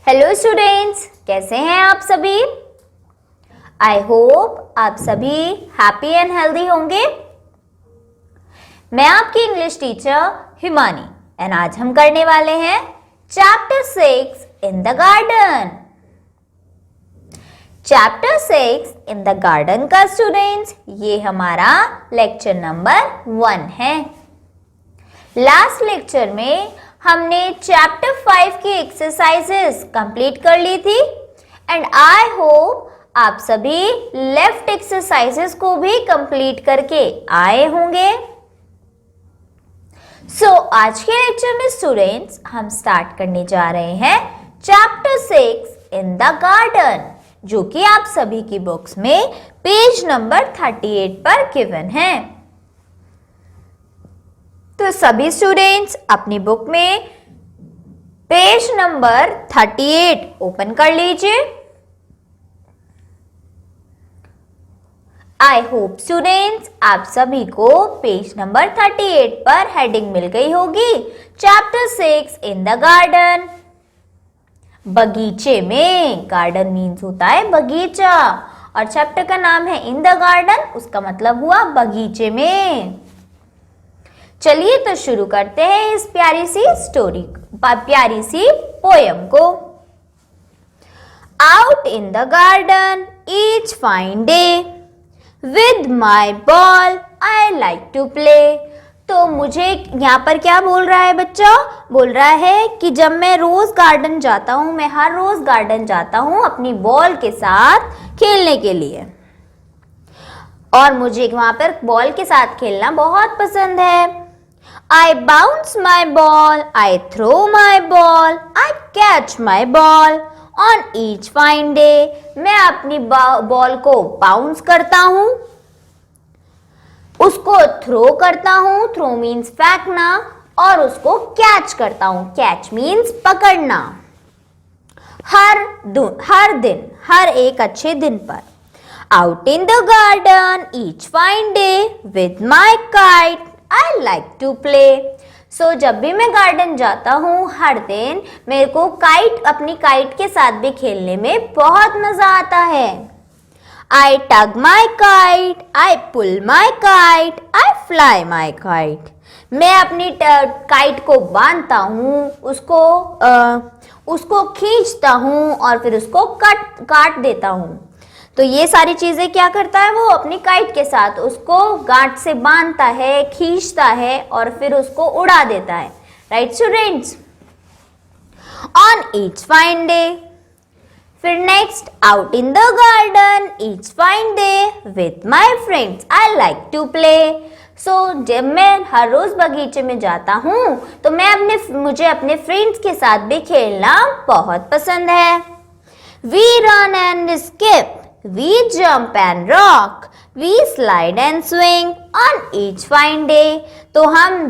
Hello students, कैसे हैं आप सभी। आई होप आप सभी हैप्पी एंड हेल्दी होंगे। मैं आपकी इंग्लिश टीचर हिमानी एंड आज हम करने वाले हैं chapter 6 in the garden. Chapter 6 in the garden का स्टूडेंट्स ये हमारा लेक्चर नंबर 1 है। लास्ट लेक्चर में हमने चैप्टर 5 की एक्सरसाइजेस कंप्लीट कर ली थी एंड आई होप आप सभी लेफ्ट एक्सरसाइजेस को भी कंप्लीट करके आए होंगे। आज के लेक्चर में स्टूडेंट्स हम स्टार्ट करने जा रहे हैं चैप्टर 6 इन द गार्डन, जो कि आप सभी की बुक्स में पेज नंबर 38 पर गिवन है। तो सभी स्टूडेंट्स अपनी बुक में पेज नंबर 38 ओपन कर लीजिए। आई होप स्टूडेंट्स आप सभी को पेज नंबर 38 पर हेडिंग मिल गई होगी, चैप्टर 6 इन द गार्डन। बगीचे में, गार्डन मीन्स होता है बगीचा और चैप्टर का नाम है इन द गार्डन, उसका मतलब हुआ बगीचे में। चलिए तो शुरू करते हैं इस प्यारी सी स्टोरी, प्यारी सी पोयम को। Out in the garden each fine day with my ball I like to play. तो मुझे यहाँ पर क्या बोल रहा है बच्चा, बोल रहा है कि जब मैं रोज गार्डन जाता हूँ, मैं हर रोज गार्डन जाता हूँ अपनी बॉल के साथ खेलने के लिए और मुझे वहां पर बॉल के साथ खेलना बहुत पसंद है। I bounce my ball, I throw my ball, I catch my ball on each fine day. मैं अपनी बॉल को बाउंस करता हूँ, उसको थ्रो करता हूँ, थ्रो मीन्स फेंकना, और उसको कैच करता हूँ, कैच मीन्स पकड़ना। हर दिन, हर एक अच्छे दिन पर। Out in the garden each fine day with my kite I like to play. So जब भी मैं गार्डन जाता हूँ हर दिन, मेरे को अपनी काइट के साथ भी खेलने में बहुत मजा आता है। I tug my kite, I pull my kite, I fly my kite. मैं अपनी काइट को बांधता हूँ, उसको खींचता हूँ और फिर उसको काट देता हूँ। तो ये सारी चीजें क्या करता है वो अपनी काइट के साथ, उसको गांठ से बांधता है, खींचता है और फिर उसको उड़ा देता है। Right students. On each fine day, फिर next, out in the garden each fine day with my friends I like to play. जब मैं हर रोज बगीचे में जाता हूँ तो मुझे अपने फ्रेंड्स के साथ भी खेलना बहुत पसंद है। We run and skip, we jump and rock, we slide and swing on each fine day. तो हम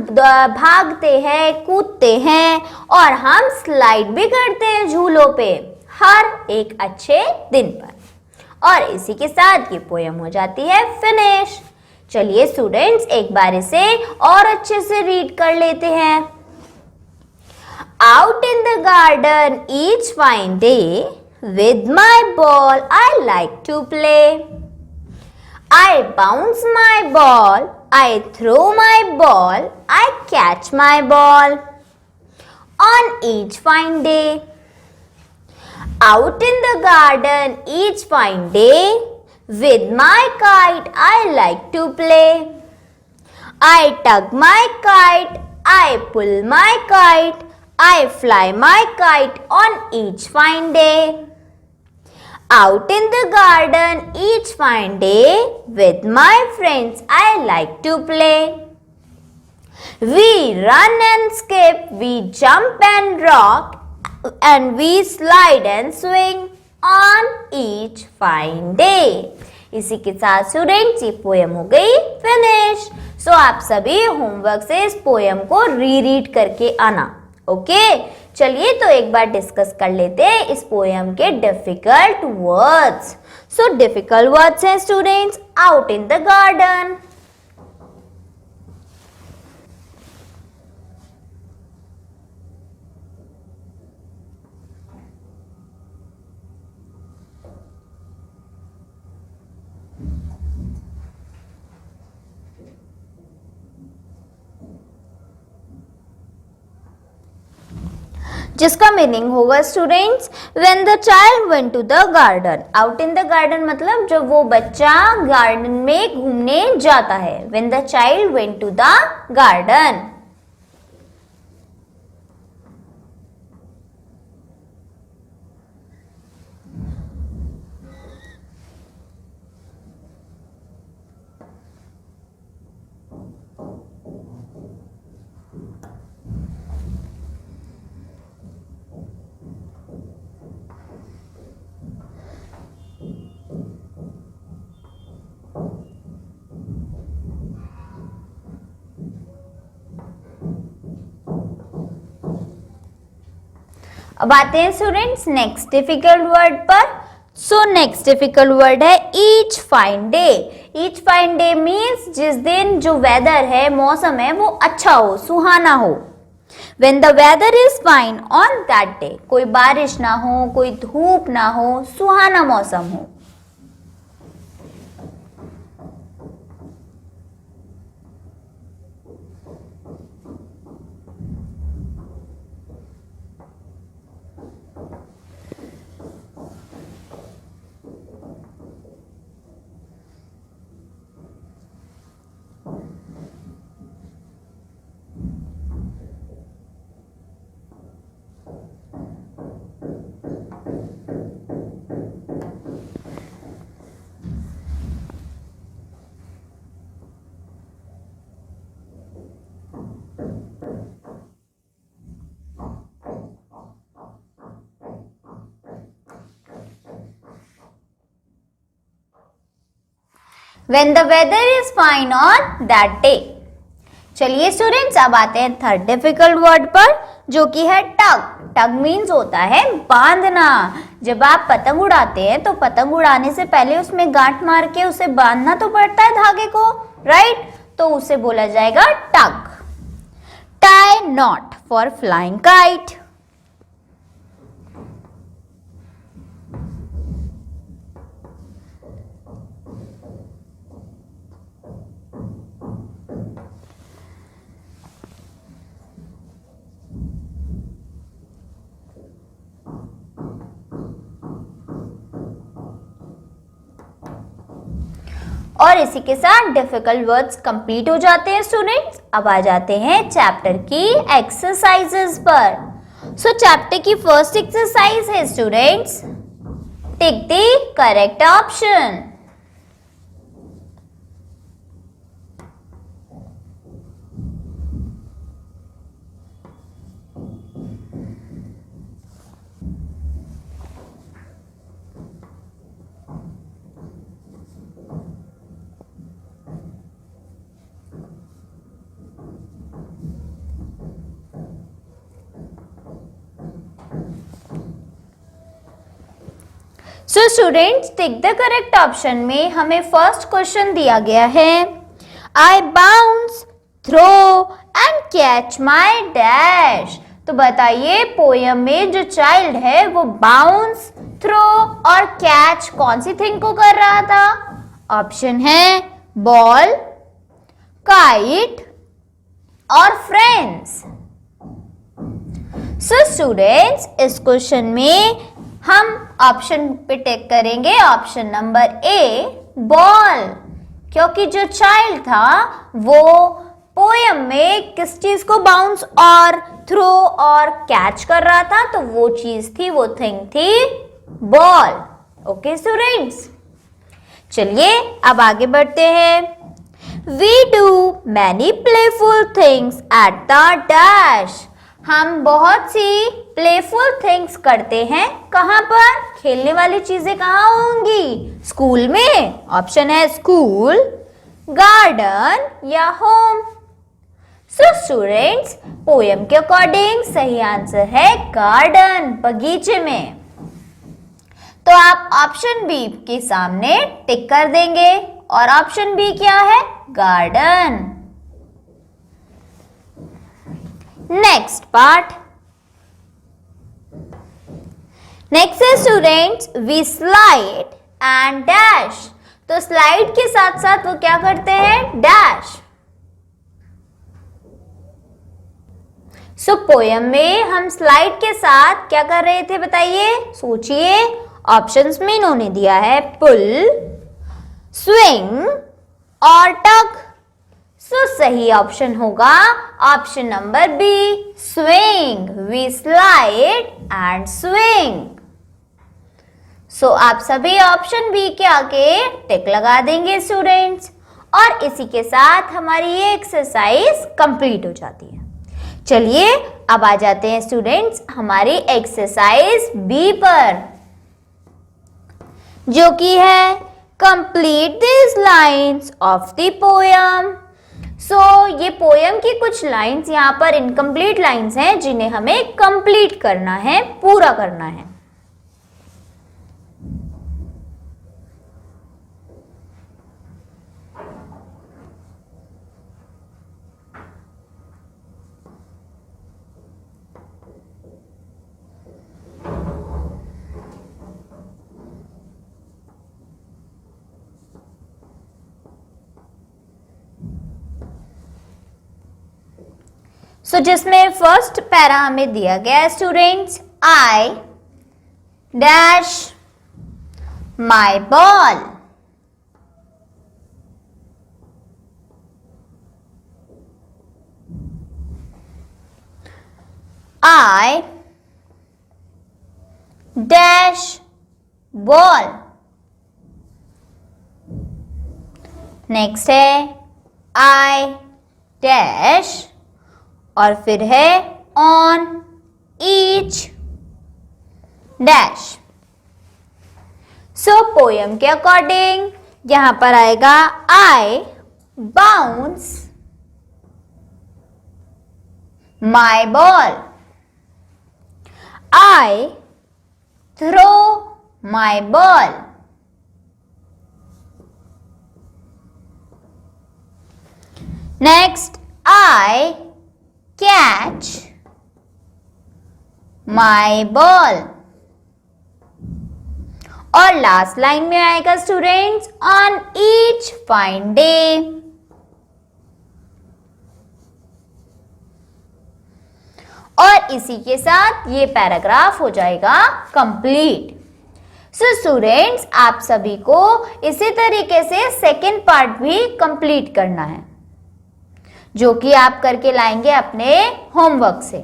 भागते हैं, कूदते हैं और हम स्लाइड भी करते हैं झूलों पे हर एक अच्छे दिन पर। और इसी के साथ ये पोयम हो जाती है फिनिश। चलिए स्टूडेंट्स एक बार इसे और अच्छे से रीड कर लेते हैं। Out in the garden each fine day with my ball I like to play. I bounce my ball, I throw my ball, I catch my ball on each fine day. Out in the garden each fine day with my kite I like to play. I tug my kite, I pull my kite, I fly my kite on each fine day. Out in the garden each fine day with my friends I like to play. We run and skip, we jump and rock, and we slide and swing on each fine day. इसी के साथ students ये poem हो गई finish. आप सभी homework से इस पोयम को रीड करके आना। ओके चलिए तो एक बार डिस्कस कर लेते हैं इस पोयम के डिफिकल्ट वर्ड्स। डिफिकल्ट वर्ड्स हैं students, out in the garden, जिसका मीनिंग होगा students when the child went to the garden. Out in the garden मतलब जब वो बच्चा गार्डन में घूमने जाता है। When the child went to the garden. अब आते हैं स्टूडेंट्स नेक्स्ट डिफिकल्ट वर्ड पर। सो नेक्स्ट डिफिकल्ट वर्ड है each fine day. Each fine day means जिस दिन जो वेदर है, मौसम है, वो अच्छा हो, सुहाना हो। When the weather is fine on that day, कोई बारिश ना हो, कोई धूप ना हो, सुहाना मौसम हो। When the weather is fine on that day। चलिए स्टूडेंट्स अब आते हैं थर्ड डिफिकल्ट वर्ड पर, जो कि है टग। टग मीन्स होता है बांधना। जब आप पतंग उड़ाते हैं तो पतंग उड़ाने से पहले उसमें गांठ मार के उसे बांधना तो पड़ता है धागे को, राइट? तो उसे बोला जाएगा tug. Tie knot for flying kite. और इसी के साथ डिफिकल्ट वर्ड्स कंप्लीट हो जाते हैं स्टूडेंट्स। अब आ जाते हैं चैप्टर की एक्सरसाइजेस पर। सो चैप्टर की फर्स्ट एक्सरसाइज है students, tick the correct option. So students tick the correct option में हमें फर्स्ट क्वेश्चन दिया गया है, I bounce, throw and catch my dash. तो बताइए पोयम में जो चाइल्ड है वो बाउंस, थ्रो और कैच कौन सी थिंग को कर रहा था? ऑप्शन है बॉल, काइट और फ्रेंड्स। सो स्टूडेंट्स इस क्वेश्चन में हम ऑप्शन पे टिक करेंगे ऑप्शन नंबर ए, बॉल, क्योंकि जो चाइल्ड था वो पोयम में किस चीज को बाउंस और थ्रो और कैच कर रहा था, तो वो चीज थी, वो थिंग थी बॉल। ओके स्टूडेंट्स, चलिए अब आगे बढ़ते हैं। We do many playful things at the dash। हम बहुत सी प्लेफुल थिंग्स करते हैं। कहाँ पर? खेलने वाली चीजें कहाँ होंगी? स्कूल में। ऑप्शन है स्कूल, गार्डन या होम। सो स्टूडेंट्स पोयम के अकॉर्डिंग सही आंसर है गार्डन, बगीचे में। तो आप ऑप्शन बी के सामने टिक कर देंगे और ऑप्शन बी क्या है? गार्डन। नेक्स्ट पार्ट, नेक्स्ट है students we slide and dash. तो स्लाइड के साथ साथ वो क्या करते हैं? डैश। सो पोयम में हम स्लाइड के साथ क्या कर रहे थे बताइए, सोचिए। ऑप्शंस में इन्होंने दिया है पुल, स्विंग और टग। सो सही ऑप्शन होगा option number B, swing. We slide and swing. So आप सभी ऑप्शन बी के आगे टिक लगा देंगे स्टूडेंट्स, और इसी के साथ हमारी ये एक्सरसाइज कंप्लीट हो जाती है। चलिए अब आ जाते हैं स्टूडेंट्स हमारी एक्सरसाइज बी पर, जो कि है complete this lines of the poem. So ये पोयम की कुछ लाइन्स यहाँ पर इनकम्प्लीट लाइन्स हैं जिन्हें हमें कंप्लीट करना है, पूरा करना है। सो जिसमें फर्स्ट पैरा हमें दिया गया है students, I dash my ball. I dash ball. Next है आई डैश और फिर है on each dash. So poem के अकॉर्डिंग यहां पर आएगा I bounce my ball, I throw my ball, next I catch my ball, और लास्ट लाइन में आएगा students on each fine day। और इसी के साथ ये पैराग्राफ हो जाएगा कंप्लीट। सो स्टूडेंट्स आप सभी को इसी तरीके से सेकेंड पार्ट भी कंप्लीट करना है, जो कि आप करके लाएंगे अपने होमवर्क से।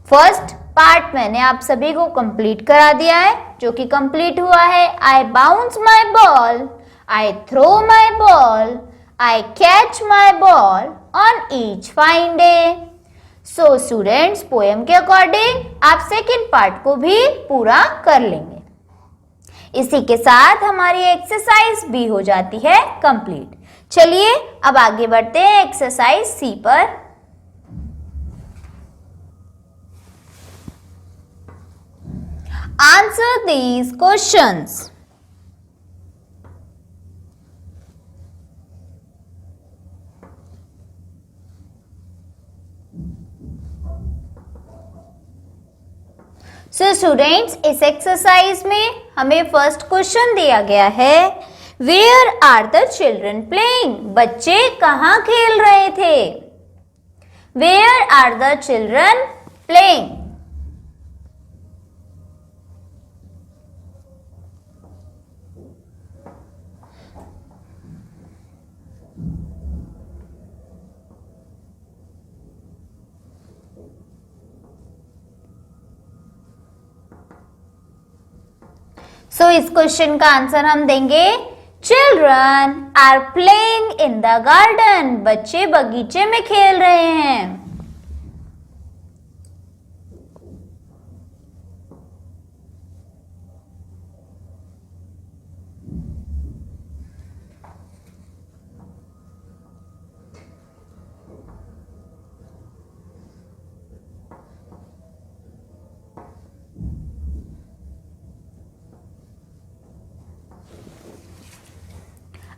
फर्स्ट पार्ट मैंने आप सभी को कंप्लीट करा दिया है, जो कि कंप्लीट हुआ है I bounce my ball, I throw my ball, I catch my ball on each fine day. So students poem के अकॉर्डिंग आप सेकेंड पार्ट को भी पूरा कर लेंगे। इसी के साथ हमारी एक्सरसाइज भी हो जाती है कंप्लीट। चलिए अब आगे बढ़ते हैं एक्सरसाइज सी पर। Answer these questions. So students इस एक्सरसाइज में हमें फर्स्ट क्वेश्चन दिया गया है, where are the children playing? बच्चे कहाँ खेल रहे थे? Where are the children playing? So इस क्वेश्चन का आंसर हम देंगे children are playing in the garden. बच्चे बगीचे में खेल रहे हैं।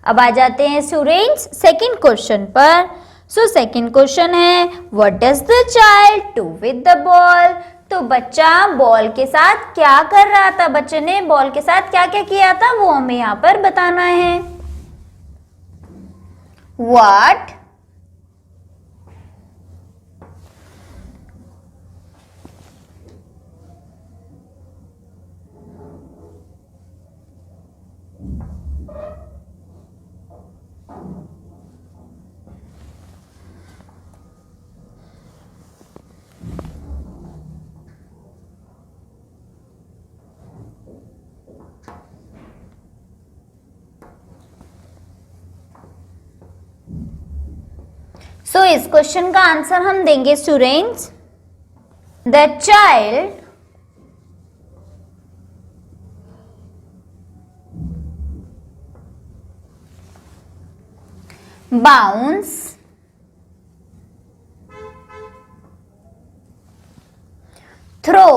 अब आ जाते हैं स्टूडेंट्स सेकंड क्वेश्चन पर। सो सेकंड क्वेश्चन है what does the child do with the ball? तो बच्चा बॉल के साथ क्या कर रहा था? बच्चे ने बॉल के साथ क्या क्या किया था वो हमें यहाँ पर बताना है। What इस क्वेश्चन का आंसर हम देंगे students, the child bounce throw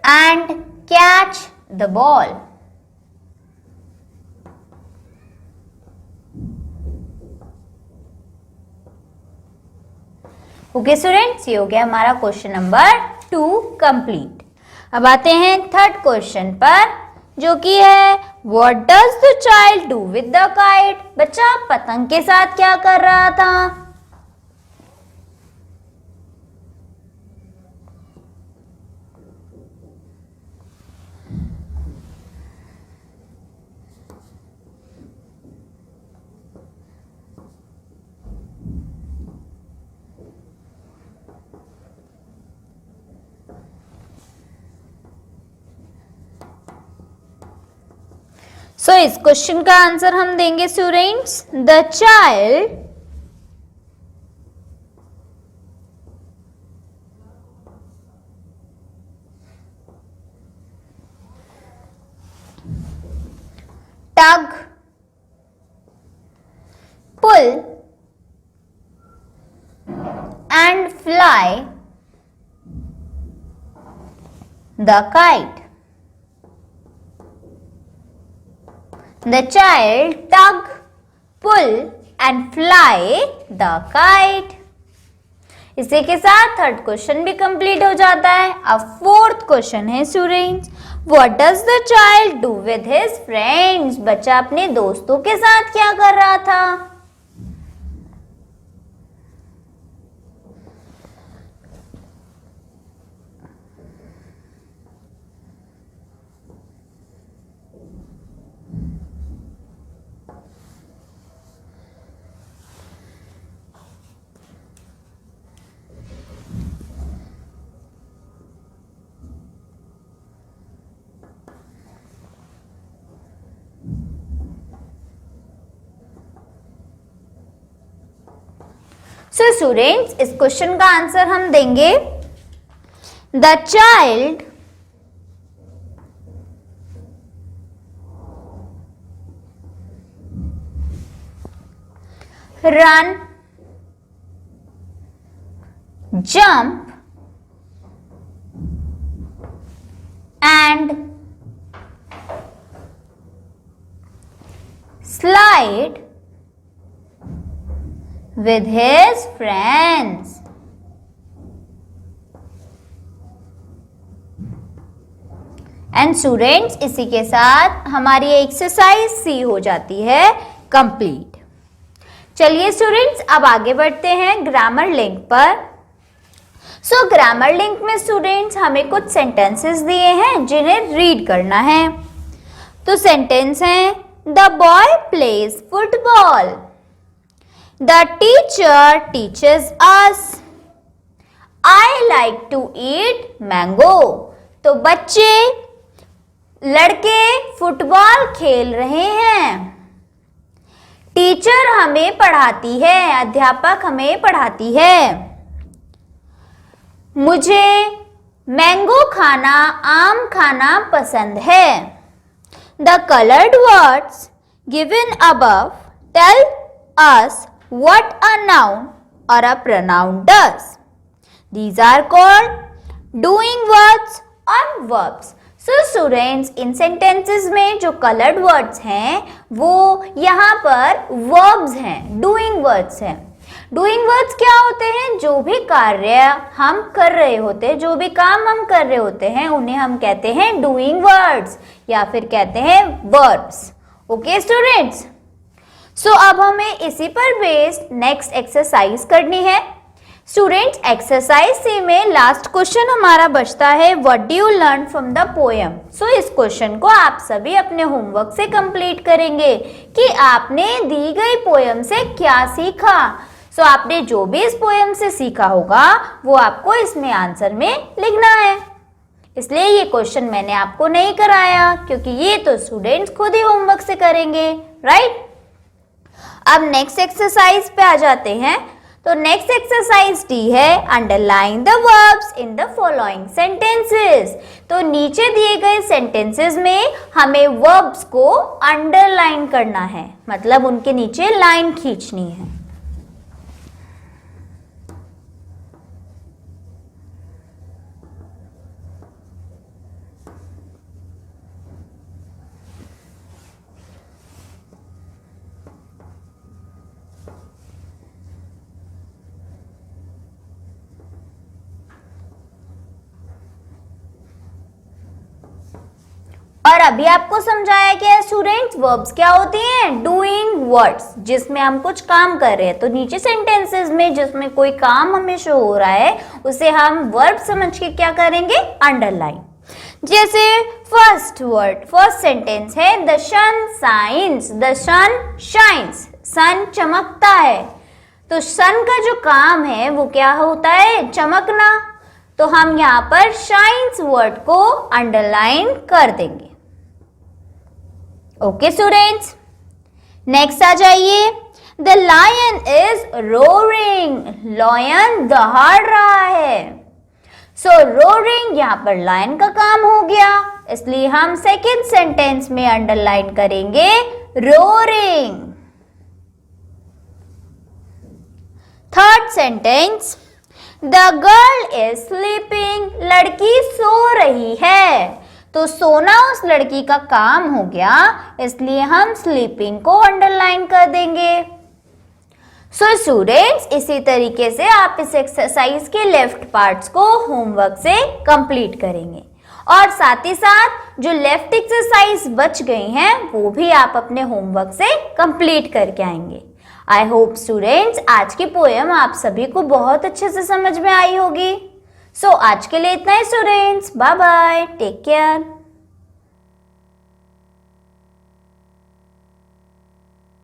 and catch the ball. Okay students, ये हो गया हमारा क्वेश्चन नंबर 2 कंप्लीट। अब आते हैं थर्ड क्वेश्चन पर, जो कि है what does the child do with the kite. बच्चा पतंग के साथ क्या कर रहा था? सो इस क्वेश्चन का आंसर हम देंगे students, the child tug, pull and fly the kite. The child tug, pull and fly the kite. इसी के साथ थर्ड क्वेश्चन भी कंप्लीट हो जाता है। अब फोर्थ क्वेश्चन है students, what does the child do with his friends. बच्चा अपने दोस्तों के साथ क्या कर रहा था? सो स्टूडेंट्स, इस क्वेश्चन का आंसर हम देंगे, the child run, jump and slide with his friends. And students, इसी के साथ हमारी एक्सरसाइज सी हो जाती है कंप्लीट। चलिए स्टूडेंट्स, अब आगे बढ़ते हैं ग्रामर लिंक पर। सो ग्रामर लिंक में स्टूडेंट्स हमें कुछ सेंटेंसेस दिए हैं जिन्हें रीड करना है। तो सेंटेंस है, the boy plays football, the teacher teaches us, I like to eat mango. तो बच्चे, लड़के फुटबॉल खेल रहे हैं। टीचर हमें पढ़ाती है, अध्यापक हमें पढ़ाती है। मुझे मैंगो खाना, आम खाना पसंद है। The coloured words given above tell us what a noun or a pronoun does. These are called doing words or verbs. So students, in sentences में जो colored words हैं वो यहाँ पर verbs हैं, doing words हैं। doing words क्या होते हैं? जो भी कार्य हम कर रहे होते हैं, जो भी काम हम कर रहे होते हैं, उन्हें हम कहते हैं doing words या फिर कहते हैं verbs. Okay students? सो अब हमें इसी पर बेस्ड नेक्स्ट एक्सरसाइज करनी है। स्टूडेंट्स, एक्सरसाइज सी में लास्ट क्वेश्चन हमारा बचता है, what do you learn from the poem. So इस क्वेश्चन को आप सभी अपने होमवर्क से कंप्लीट करेंगे कि आपने दी गई पोएम से क्या सीखा। सो आपने जो भी इस पोएम से सीखा होगा वो आपको इसमें आंसर में लिखना है। इसलिए ये क्वेश्चन मैंने आपको नहीं कराया, क्योंकि ये तो स्टूडेंट्स खुद ही होमवर्क से करेंगे, राइट। अब नेक्स्ट एक्सरसाइज पे आ जाते हैं। तो नेक्स्ट एक्सरसाइज डी है underline the verbs in the following sentences. तो नीचे दिए गए सेंटेंसेस में हमें वर्ब्स को अंडरलाइन करना है, मतलब उनके नीचे लाइन खींचनी है। और अभी आपको समझाया गया स्टूडेंट्स वर्ब्स क्या होती हैं, डूइंग वर्ड्स, जिसमें हम कुछ काम कर रहे हैं। तो नीचे सेंटेंसेस में जिसमें कोई काम हमें शो हो रहा है उसे हम वर्ब समझ के क्या करेंगे, अंडरलाइन। जैसे फर्स्ट वर्ड, फर्स्ट सेंटेंस है the sun shines, the sun shines, sun चमकता है। तो सन का जो काम है वो क्या होता है, चमकना। तो हम यहाँ पर शाइन्स वर्ड को अंडरलाइन कर देंगे। ओके स्टूडेंट्स, नेक्स्ट आ जाइए। The lion is roaring, lion दहाड़ रहा है। सो रोरिंग यहाँ पर लायन का काम हो गया, इसलिए हम सेकेंड सेंटेंस में अंडरलाइन करेंगे roaring. Third sentence the girl is sleeping, लड़की सो रही है। तो सोना उस लड़की का काम हो गया, इसलिए हम स्लीपिंग को अंडरलाइन कर देंगे। सो स्टूडेंट्स, इसी तरीके से आप इस एक्सरसाइज के लेफ्ट पार्ट्स को होमवर्क से कंप्लीट करेंगे, और साथ ही साथ जो लेफ्ट एक्सरसाइज बच गई हैं वो भी आप अपने होमवर्क से कंप्लीट करके आएंगे। आई होप स्टूडेंट्स आज की पोएम आप सभी को बहुत अच्छे से समझ में आई होगी। सो आज के लिए इतना ही students, bye bye, take care.